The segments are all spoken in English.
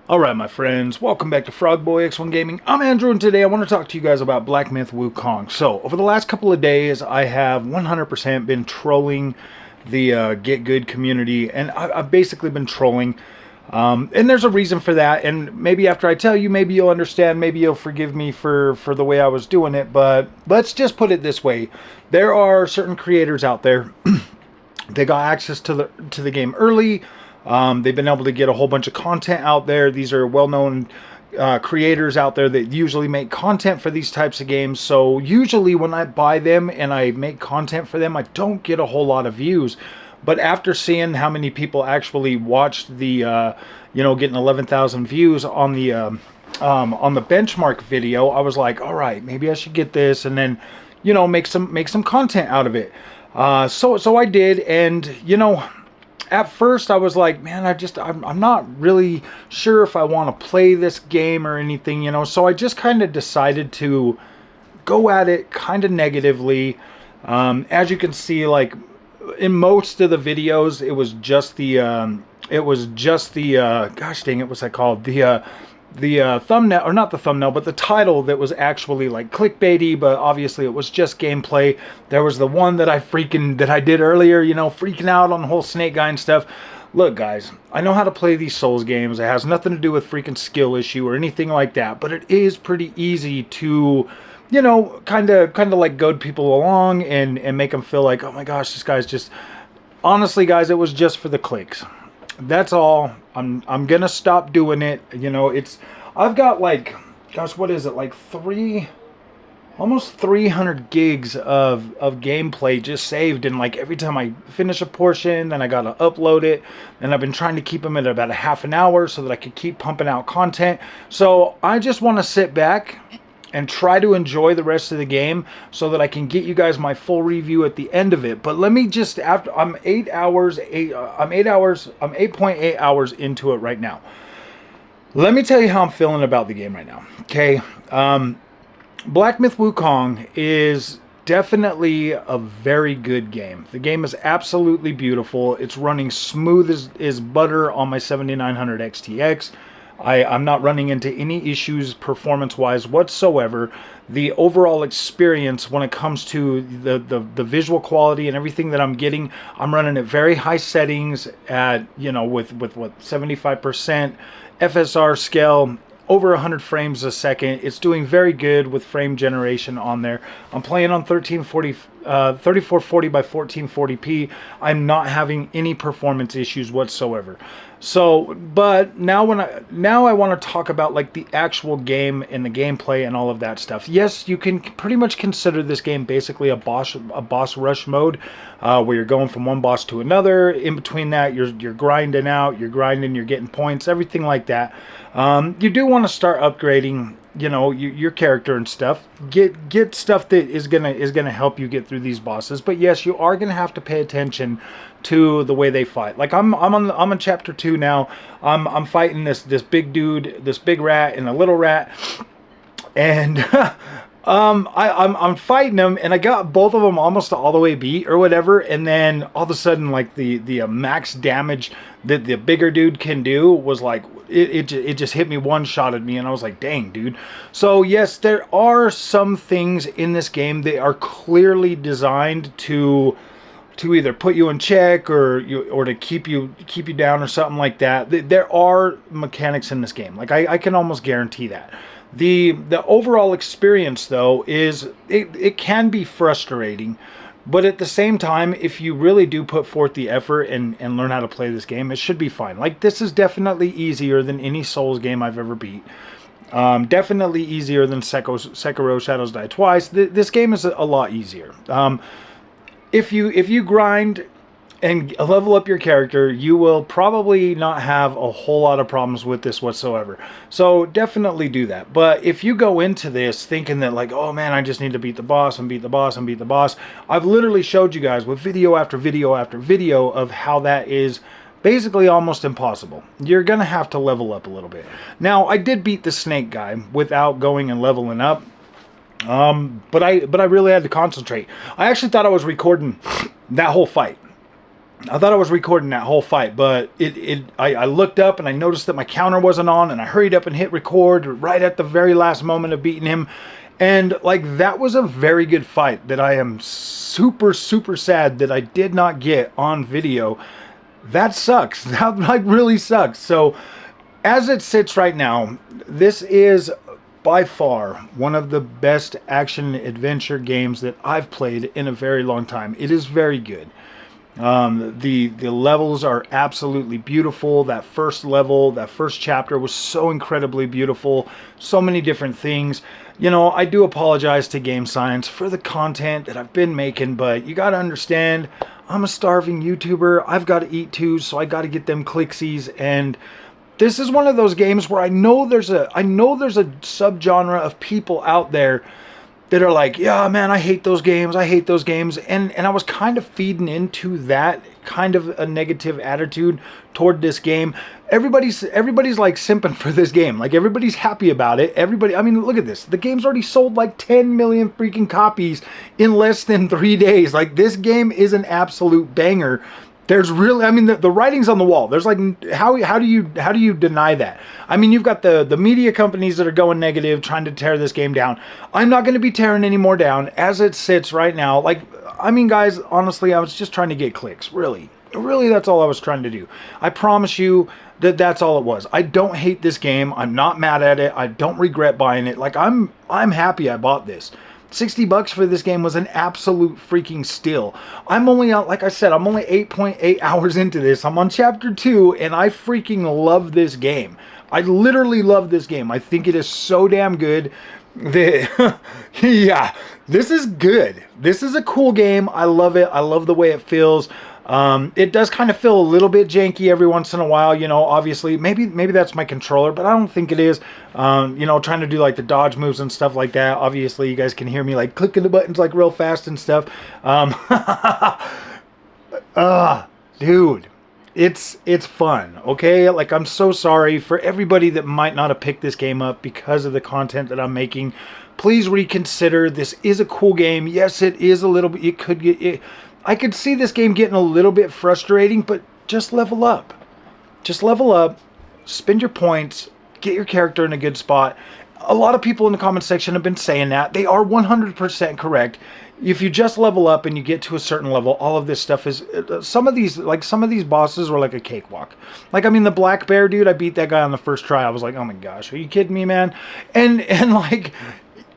Alright my friends, welcome back to Frogboy X1 Gaming. I'm Andrew and today I want to talk to you guys about Black Myth Wukong. So, over the last couple of days I have 100% been trolling the Get Good community, and I've basically been trolling. And there's a reason for that, and maybe after I tell you, maybe you'll understand, maybe you'll forgive me for the way I was doing it, but let's just put it this way. There are certain creators out there, they got access to the game early. They've been able to get a whole bunch of content out there. These are well-known creators out there that usually make content for these types of games. So usually when I buy them and I make content for them, I don't get a whole lot of views. But after seeing how many people actually watched the, getting 11,000 views on the benchmark video, I was like, all right, maybe I should get this and then, make some content out of it. So I did, and at first I was like, man, I'm not really sure if I want to play this game or anything, so I just kind of decided to go at it kind of negatively. As you can see, like in most of the videos, it was just the gosh dang it, what's that called? The thumbnail, or not the thumbnail, but the title that was actually like clickbaity, but obviously it was just gameplay. There was the one that I did earlier, freaking out on the whole snake guy and stuff. Look guys, I know how to play these Souls games. It has nothing to do with freaking skill issue or anything like that, but it is pretty easy to, kind of like goad people along and make them feel like, oh my gosh, this guy's just, honestly guys, it was just for the clicks. That's all. I'm gonna stop doing it. I've got like, gosh, what is it, like almost 300 gigs of gameplay just saved, and like every time I finish a portion, then I gotta upload it, and I've been trying to keep them at about a half an hour so that I could keep pumping out content. So I just want to sit back and try to enjoy the rest of the game so that I can get you guys my full review at the end of it. But let me just, I'm 8.8 hours into it right now. Let me tell you how I'm feeling about the game right now. Okay, Black Myth Wukong is definitely a very good game. The game is absolutely beautiful. It's running smooth as butter on my 7900 XTX. I'm not running into any issues performance-wise whatsoever. The overall experience when it comes to the visual quality and everything that I'm getting, I'm running at very high settings at, with what, 75% FSR scale, over 100 frames a second. It's doing very good with frame generation on there. I'm playing on 3440 by 1440p. I'm not having any performance issues whatsoever. So, but now I want to talk about like the actual game and the gameplay and all of that stuff. Yes, you can pretty much consider this game basically a boss rush mode, where you're going from one boss to another. In between that, you're grinding out, you're getting points, everything like that. You do want to start upgrading, your character and stuff. Get stuff that is gonna help you get through these bosses. But yes, you are gonna have to pay attention to the way they fight. Like I'm on chapter 2 now. I'm fighting this big dude, this big rat and a little rat, and I'm fighting them, and I got both of them almost all the way beat or whatever, and then all of a sudden, like the max damage that the bigger dude can do was like, it just hit me, one-shotted me, and I was like, dang, dude. So yes, there are some things in this game that are clearly designed to either put you in check or to keep you down or something like that. There are mechanics in this game. Like I can almost guarantee that. The overall experience though is it can be frustrating, but at the same time, if you really do put forth the effort and learn how to play this game, it should be fine. Like this is definitely easier than any Souls game I've ever beat. Definitely easier than Sekiro Shadows Die Twice. This game is a lot easier. If you grind and level up your character, you will probably not have a whole lot of problems with this whatsoever. So definitely do that. But if you go into this thinking that like, oh man, I just need to beat the boss and beat the boss and beat the boss, I've literally showed you guys with video after video after video of how that is basically almost impossible. You're gonna have to level up a little bit. Now, I did beat the snake guy without going and leveling up. But I really had to concentrate. I actually thought I was recording that whole fight. I thought I was recording that whole fight, but I looked up and I noticed that my counter wasn't on, and I hurried up and hit record right at the very last moment of beating him. And like, that was a very good fight that I am super, super sad that I did not get on video. That sucks. That like really sucks. So as it sits right now, this is by far one of the best action adventure games that I've played in a very long time. It is very good. The levels are absolutely beautiful. That first level, that first chapter was so incredibly beautiful. So many different things. You know, I do apologize to Game Science for the content that I've been making, but you got to understand, I'm a starving YouTuber. I've got to eat too, so I got to get them clicksies. And this is one of those games where I know there's a subgenre of people out there that are like, yeah, man, I hate those games. I hate those games. And I was kind of feeding into that kind of a negative attitude toward this game. Everybody's like simping for this game. Like, everybody's happy about it. Everybody, I mean, look at this. The game's already sold like 10 million freaking copies in less than 3 days. Like, this game is an absolute banger. There's really, I mean, the writing's on the wall. There's like, how do you deny that? I mean, you've got the media companies that are going negative, trying to tear this game down. I'm not going to be tearing any more down as it sits right now. Like, I mean, guys, honestly, I was just trying to get clicks. Really, that's all I was trying to do. I promise you that that's all it was. I don't hate this game. I'm not mad at it. I don't regret buying it. Like, I'm happy I bought this. $60 for this game was an absolute freaking steal. I'm only, like I said, I'm only 8.8 hours into this. I'm on chapter 2, and I freaking love this game. I literally love this game. I think it is so damn good that, yeah, this is good. This is a cool game. I love it. I love the way it feels. It does kind of feel a little bit janky every once in a while, you know, obviously. Maybe that's my controller, but I don't think it is. You know, trying to do like the dodge moves and stuff like that. Obviously, you guys can hear me like clicking the buttons like real fast and stuff. Dude, it's fun, okay? Like, I'm so sorry for everybody that might not have picked this game up because of the content that I'm making. Please reconsider. This is a cool game. Yes, it is a little bit, it could get it. I could see this game getting a little bit frustrating, but just level up. Just level up, spend your points, get your character in a good spot. A lot of people in the comment section have been saying that. They are 100% correct. If you just level up and you get to a certain level, all of this stuff is, some of these bosses were like a cakewalk. Like, I mean, the black bear dude, I beat that guy on the first try. I was like, oh my gosh, are you kidding me, man? And like,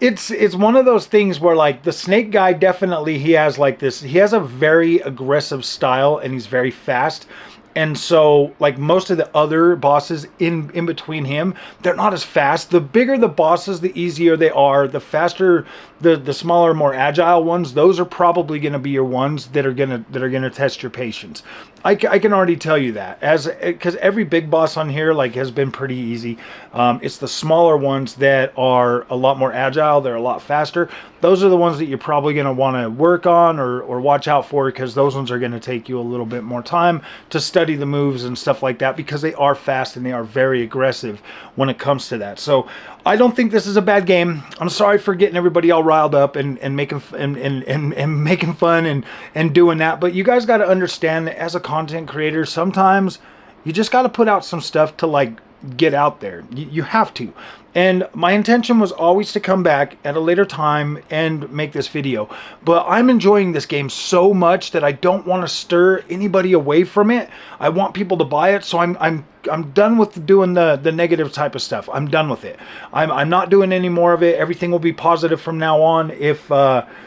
it's one of those things where, like, the snake guy, definitely, he has like this, he has a very aggressive style, and he's very fast. And so, like, most of the other bosses in between him, they're not as fast. The bigger the bosses, the easier they are. The faster, the smaller, more agile ones, those are probably going to be your ones that are gonna test your patience. I can already tell you that, because every big boss on here, like, has been pretty easy. It's the smaller ones that are a lot more agile. They're a lot faster. Those are the ones that you're probably going to want to work on or watch out for, because those ones are going to take you a little bit more time to study the moves and stuff like that, because they are fast and they are very aggressive when it comes to that. So I don't think this is a bad game. I'm sorry for getting everybody all riled up and making making fun and doing that, but you guys got to understand that as a content creator, sometimes you just got to put out some stuff to, like, get out there. You have to. And my intention was always to come back at a later time and make this video, but I'm enjoying this game so much that I don't want to stir anybody away from it. I want people to buy it, so I'm done with doing the negative type of stuff. I'm done with it. I'm not doing any more of it. Everything will be positive from now on. If actually,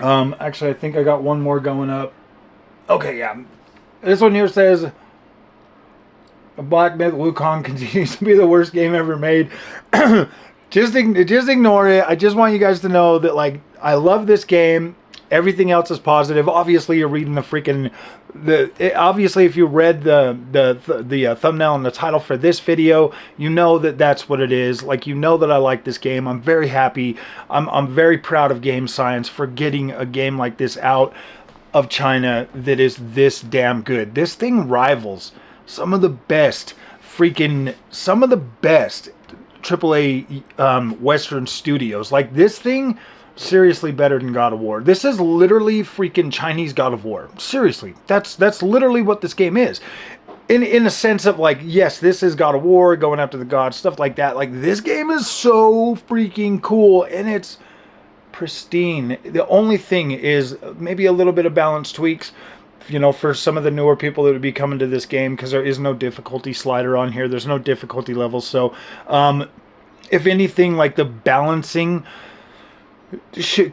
I think I got one more going up. Okay, yeah. This one here says, Black Myth Wukong continues to be the worst game ever made. just ignore it. I just want you guys to know that, like, I love this game. Everything else is positive. Obviously, you're reading the freaking obviously, if you read the thumbnail and the title for this video, you know that that's what it is. Like, you know that I like this game. I'm very happy. I'm very proud of Game Science for getting a game like this out of China that is this damn good. This thing rivals some of the best AAA Western studios. Like, this thing Seriously better than God of War. This is literally freaking Chinese God of War. Seriously. That's literally what this game is. In a sense of like, yes, this is God of War, going after the gods, stuff like that. Like, this game is so freaking cool, and it's pristine. The only thing is maybe a little bit of balance tweaks, you know, for some of the newer people that would be coming to this game, because there is no difficulty slider on here. There's no difficulty level. So, if anything, like the balancing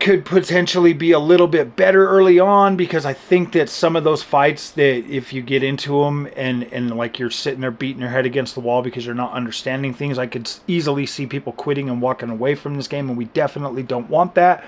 could potentially be a little bit better early on, because I think that some of those fights that if you get into them and like you're sitting there beating your head against the wall because you're not understanding things, I could easily see people quitting and walking away from this game, and we definitely don't want that.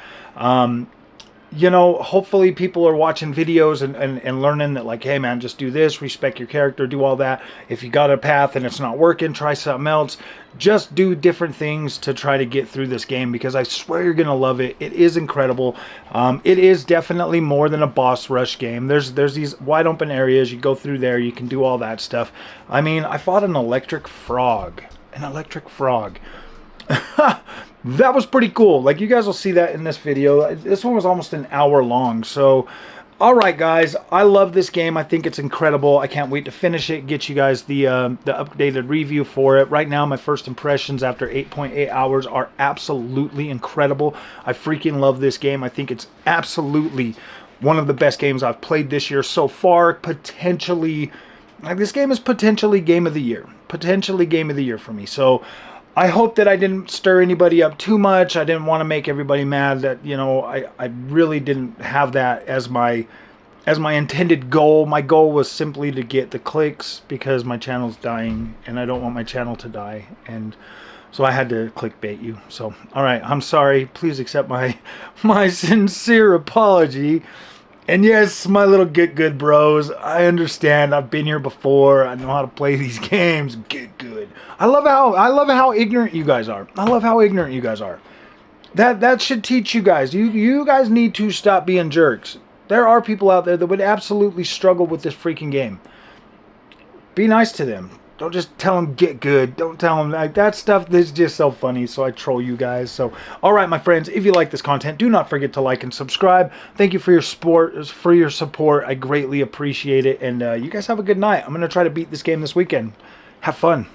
You know, hopefully people are watching videos and learning that, like, hey man, just do this, respect your character, do all that. If you got a path and it's not working, try something else. Just do different things to try to get through this game, because I swear you're gonna love it. It is incredible. It is definitely more than a boss rush game. There's these wide open areas, you go through there, you can do all that stuff. I mean, I fought an electric frog. An electric frog. That was pretty cool. Like, you guys will see that in this video. This one was almost an hour long. So, alright guys, I love this game. I think it's incredible. I can't wait to finish it, get you guys the updated review for it. Right now, my first impressions after 8.8 hours are absolutely incredible. I freaking love this game. I think it's absolutely one of the best games I've played this year so far. Potentially, like, this game is potentially game of the year. Potentially game of the year for me. So, I hope that I didn't stir anybody up too much. I didn't want to make everybody mad. That, you know, I really didn't have that as my intended goal. My goal was simply to get the clicks, because my channel's dying and I don't want my channel to die. And so I had to clickbait you. So, all right, I'm sorry. Please accept my sincere apology. And yes, my little get good bros, I understand. I've been here before. I know how to play these games. Get good. I love how ignorant you guys are. I love how ignorant you guys are. That should teach you guys. You guys need to stop being jerks. There are people out there that would absolutely struggle with this freaking game. Be nice to them. Don't just tell them get good. Don't tell them like that stuff. Is just so funny. So I troll you guys. So, all right, my friends, if you like this content, do not forget to like and subscribe. Thank you for your support. I greatly appreciate it. And you guys have a good night. I'm going to try to beat this game this weekend. Have fun.